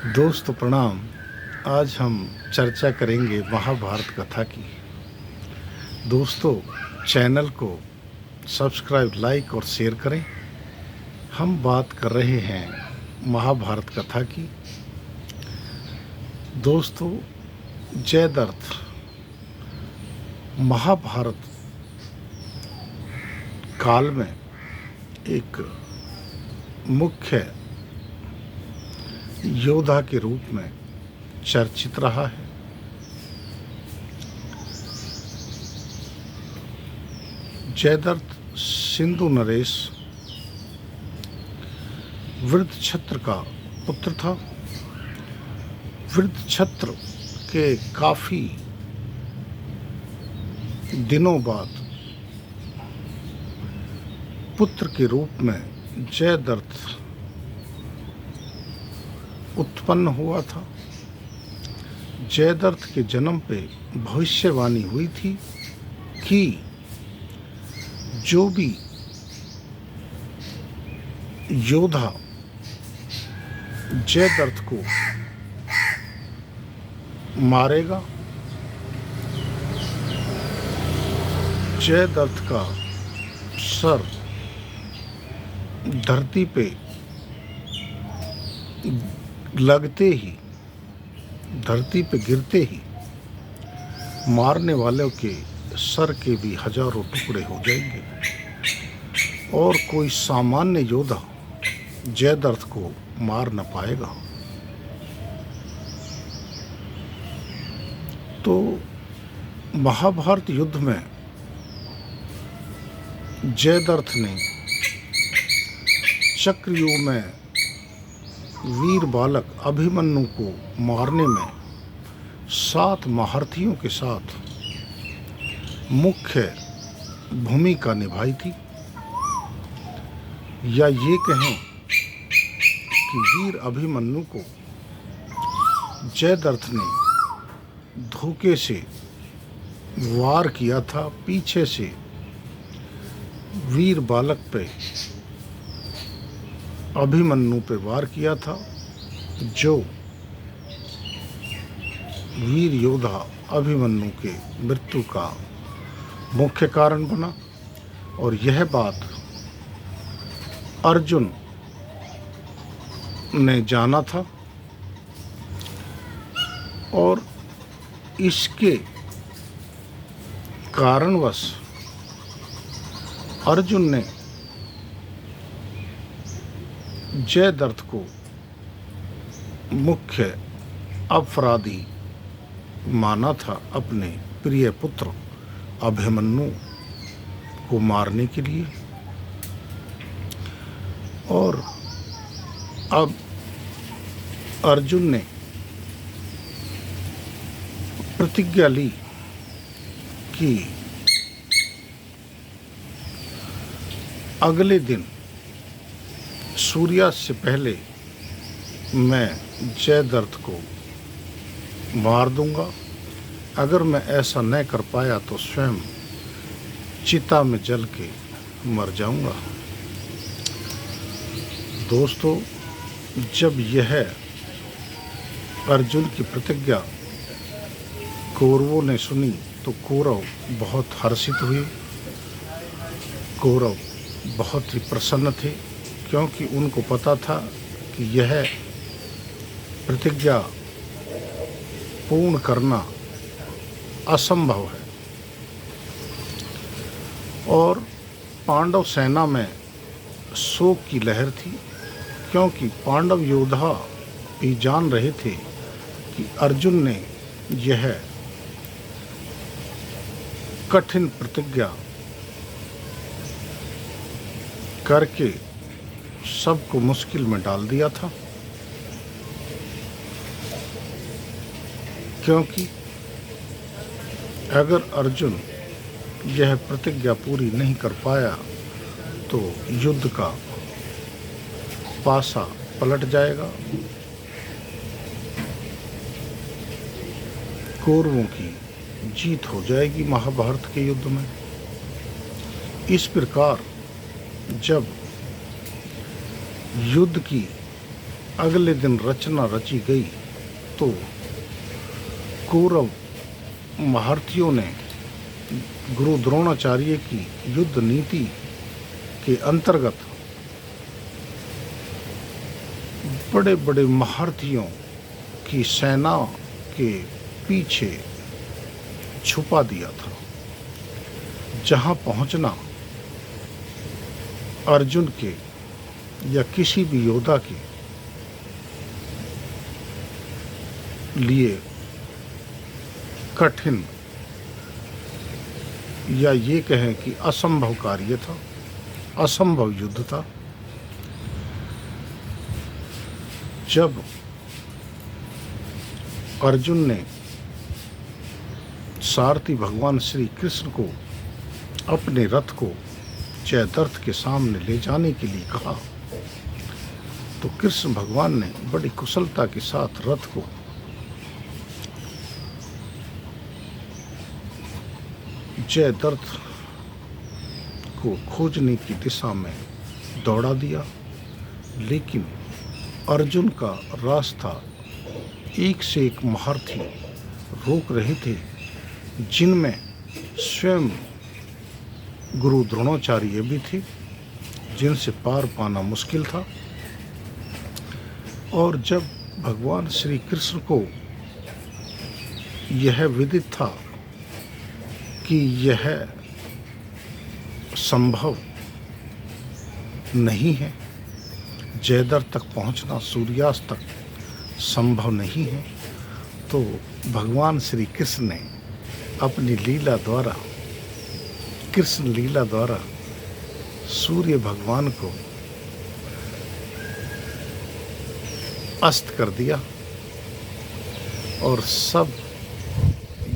दोस्तों प्रणाम। आज हम चर्चा करेंगे महाभारत कथा की। दोस्तों चैनल को सब्सक्राइब, लाइक और शेयर करें। हम बात कर रहे हैं महाभारत कथा की। दोस्तों जयद्रथ महाभारत काल में एक मुख्य योद्धा के रूप में चर्चित रहा है। जयद्रथ सिंधु नरेश वृद्धक्षत्र का पुत्र था। वृद्धक्षत्र के काफी दिनों बाद पुत्र के रूप में जयद्रथ उत्पन्न हुआ था। जयद्रथ के जन्म पे भविष्यवाणी हुई थी कि जो भी योद्धा जयद्रथ को मारेगा, जयद्रथ का सर धरती पे लगते ही, धरती पे गिरते ही मारने वालों के सर के भी हजारों टुकड़े हो जाएंगे और कोई सामान्य योद्धा जयद्रथ को मार न पाएगा। तो महाभारत युद्ध में जयद्रथ ने चक्रव्यूह में वीर बालक अभिमन्यु को मारने में 7 महारथियों के साथ मुख्य भूमिका निभाई थी। या ये कहें कि वीर अभिमन्यु को जयद्रथ ने धोखे से वार किया था। पीछे से वीर बालक पे, अभिमन्यु पे वार किया था, जो वीर योद्धा अभिमन्यु के मृत्यु का मुख्य कारण बना। और यह बात अर्जुन ने जाना था और इसके कारणवश अर्जुन ने जयद्रथ को मुख्य अपराधी माना था अपने प्रिय पुत्र अभिमन्यु को मारने के लिए। और अब अर्जुन ने प्रतिज्ञा ली कि अगले दिन सूर्यास्त से पहले मैं जयद्रथ को मार दूंगा। अगर मैं ऐसा न कर पाया तो स्वयं चिता में जल के मर जाऊंगा। दोस्तों जब यह अर्जुन की प्रतिज्ञा कौरवों ने सुनी तो कौरव बहुत हर्षित हुए। कौरव बहुत ही प्रसन्न थे, क्योंकि उनको पता था कि यह प्रतिज्ञा पूर्ण करना असंभव है। और पांडव सेना में शोक की लहर थी, क्योंकि पांडव योद्धा भी जान रहे थे कि अर्जुन ने यह कठिन प्रतिज्ञा करके सबको मुश्किल में डाल दिया था। क्योंकि अगर अर्जुन यह प्रतिज्ञा पूरी नहीं कर पाया तो युद्ध का पासा पलट जाएगा। कौरवों की जीत हो जाएगी महाभारत के युद्ध में। इस प्रकार जब युद्ध की अगले दिन रचना रची गई तो कौरव महारथियों ने गुरु द्रोणाचार्य की युद्ध नीति के अंतर्गत बड़े बड़े महारथियों की सेना के पीछे छुपा दिया था, जहां पहुंचना अर्जुन के या किसी भी योद्धा के लिए कठिन या ये कहें कि असंभव कार्य था, असंभव युद्ध था। जब अर्जुन ने सारथी भगवान श्री कृष्ण को अपने रथ को जयद्रथ के सामने ले जाने के लिए कहा तो कृष्ण भगवान ने बड़ी कुशलता के साथ रथ को जयद्रथ को खोजने की दिशा में दौड़ा दिया, लेकिन अर्जुन का रास्ता एक से एक महारथी रोक रहे थे, जिनमें स्वयं गुरु द्रोणाचार्य भी थे, जिनसे पार पाना मुश्किल था। और जब भगवान श्री कृष्ण को यह विदित था कि यह संभव नहीं है, जयद्रथ तक पहुंचना सूर्यास्त तक संभव नहीं है, तो भगवान श्री कृष्ण ने अपनी लीला द्वारा, कृष्ण लीला द्वारा सूर्य भगवान को अस्त कर दिया और सब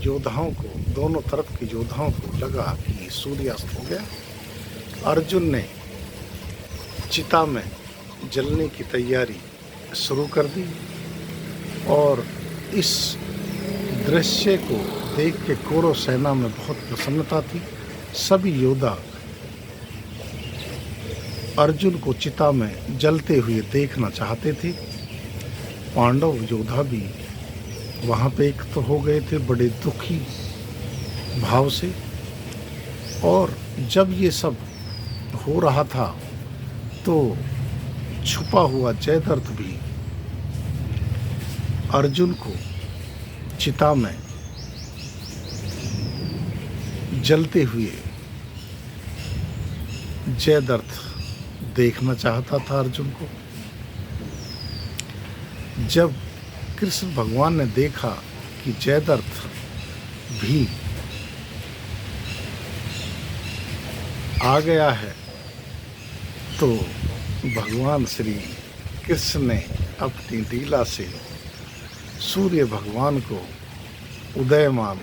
योद्धाओं को, दोनों तरफ के योद्धाओं को लगा कि सूर्यास्त हो गया। अर्जुन ने चिता में जलने की तैयारी शुरू कर दी और इस दृश्य को देख के कौरव सेना में बहुत प्रसन्नता थी। सभी योद्धा अर्जुन को चिता में जलते हुए देखना चाहते थे। पांडव योद्धा भी वहाँ पे एकत्र हो गए थे बड़े दुखी भाव से। और जब ये सब हो रहा था तो छुपा हुआ जयद्रथ भी अर्जुन को चिता में जलते हुए जयद्रथ देखना चाहता था अर्जुन को। जब कृष्ण भगवान ने देखा कि जयद्रथ भी आ गया है तो भगवान श्री कृष्ण ने अपनी लीला से सूर्य भगवान को उदयमान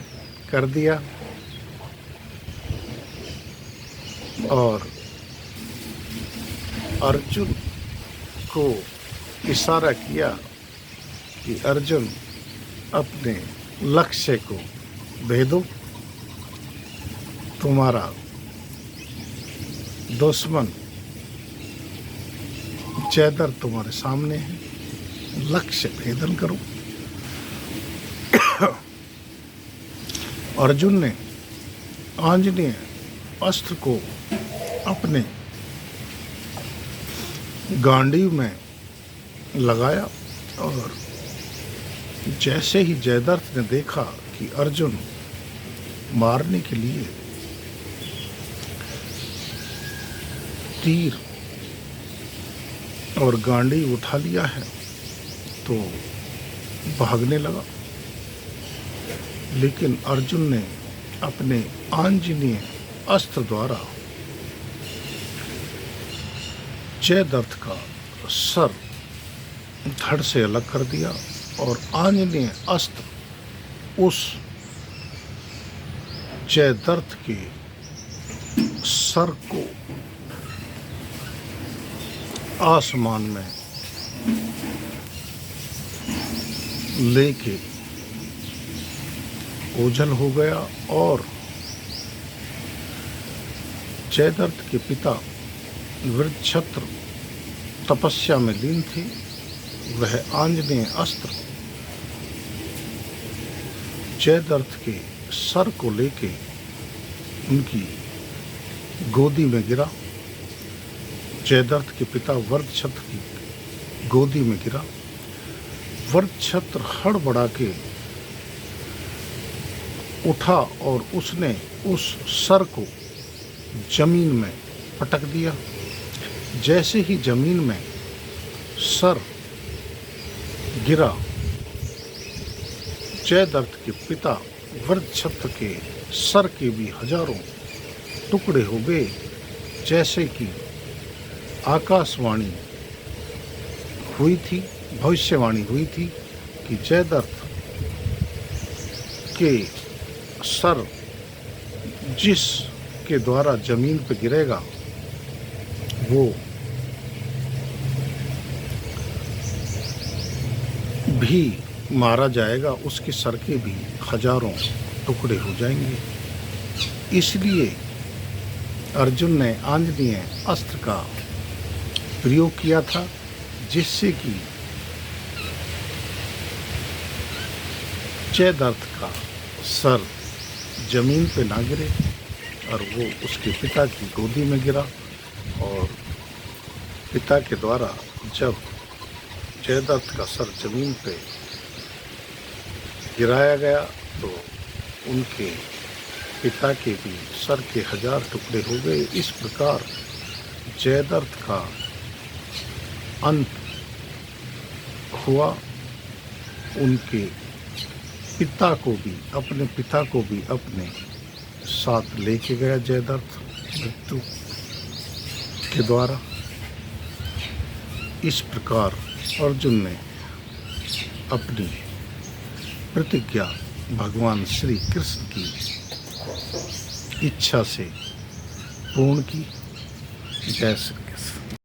कर दिया और अर्जुन को इशारा किया कि अर्जुन अपने लक्ष्य को भेदो, तुम्हारा दुश्मन जयद्रथ तुम्हारे सामने है, लक्ष्य भेदन करो। अर्जुन ने आंजनेय अस्त्र को अपने गांडीव में लगाया और जैसे ही जयद्रथ ने देखा कि अर्जुन मारने के लिए तीर और गांडीव उठा लिया है तो भागने लगा, लेकिन अर्जुन ने अपने आंजनेय अस्त्र द्वारा जयद्रथ का सर धड़ से अलग कर दिया और आंजनेय अस्त्र उस जयद्रथ के सर को आसमान में लेके ओझल हो गया और जयद्रथ के पिता वृद्धक्षत्र तपस्या में लीन थे वह आंजनेय अस्त्र जयद्रथ के सर को लेके उनकी गोदी में गिरा। जयद्रथ के पिता वरदछत्र की गोदी में गिरा। वरदछत्र हड़बड़ा के उठा और उसने उस सर को जमीन में पटक दिया। जैसे ही जमीन में सर गिरा, जयद्रथ के पिता वरदछत्र के सर के भी हजारों टुकड़े हो गए। जैसे कि आकाशवाणी हुई थी, भविष्यवाणी हुई थी कि जयद्रथ के सर जिस के द्वारा जमीन पर गिरेगा वो भी मारा जाएगा, उसके सर के भी हजारों टुकड़े हो जाएंगे। इसलिए अर्जुन ने आंजनेय अस्त्र का प्रयोग किया था, जिससे कि जयद्रथ का सर जमीन पे ना गिरे और वो उसके पिता की गोदी में गिरा। और पिता के द्वारा जब जयद्रथ का सर जमीन पे गिराया गया तो उनके पिता के भी सर के हजार टुकड़े हो गए। इस प्रकार जयद्रथ का अंत हुआ। उनके पिता को भी, अपने पिता को भी अपने साथ लेके गया जयद्रथ मृत्यु के द्वारा। इस प्रकार अर्जुन ने अपनी प्रतिज्ञा भगवान श्री कृष्ण की इच्छा से पूर्ण की। जय श्री